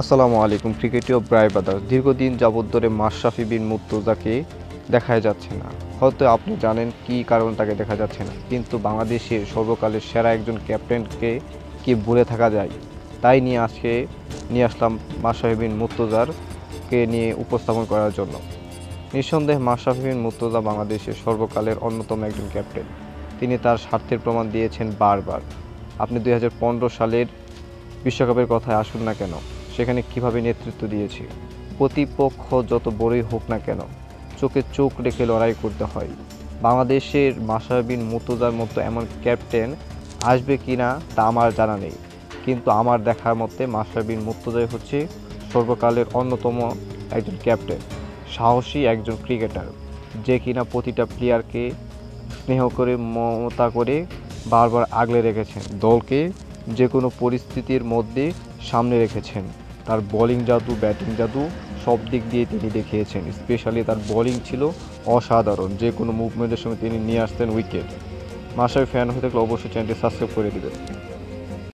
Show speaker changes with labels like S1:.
S1: আসসালামু আলাইকুম। ক্রিকেটীয় ব্রাইবাদার দীর্ঘদিন যাবৎ ধরে মাশরাফি বিন মুর্তজাকে দেখাই যাচ্ছে না। হয়তো আপনি জানেন কি কারণে তাকে দেখা যাচ্ছে না, কিন্তু বাংলাদেশের সর্বকালের সেরা একজন ক্যাপ্টেনকে কি ভুলে থাকা যায়? তাই নিয়ে আসলাম মাশরাফি বিন মুর্তজারকে নিয়ে উপস্থাপন করার জন্য। নিঃসন্দেহে মাশরাফি বিন মুর্তজা বাংলাদেশের সর্বকালের অন্যতম একজন ক্যাপ্টেন। তিনি তার স্বার্থের প্রমাণ দিয়েছেন বারবার। আপনি 2015 সালের বিশ্বকাপের কথায় আসুন না কেন, সেখানে কিভাবে নেতৃত্ব দিয়েছে। প্রতিপক্ষ যত বড়ই হোক না কেন, চোখে চোখ রেখে লড়াই করতে হয়। বাংলাদেশের মাশরাফি বিন মুর্তজার মতো এমন ক্যাপ্টেন আসবে কি না তা আমার জানা নেই, কিন্তু আমার দেখার মতে মাশরাফি বিন মুর্তজাই হচ্ছে সর্বকালের অন্যতম একজন ক্যাপ্টেন, সাহসী একজন ক্রিকেটার, যে কিনা প্রতিটা প্লেয়ারকে স্নেহ করে মমতা করে বারবার আগলে রেখেছেন, দলকে যে কোনো পরিস্থিতির মধ্যে সামনে রেখেছেন। তার বোলিং জাদু, ব্যাটিং জাদু সব দিক দিয়ে তিনি দেখিয়েছেন। স্পেশালি তার বোলিং ছিল অসাধারণ, যে কোনো মুভমেন্টের সময় তিনি নিয়ে আসতেন উইকেট। মাশরাফি ফ্যান হয়ে থাকলে অবশ্যই চ্যানেলটি সাবস্ক্রাইব করে দেবেন।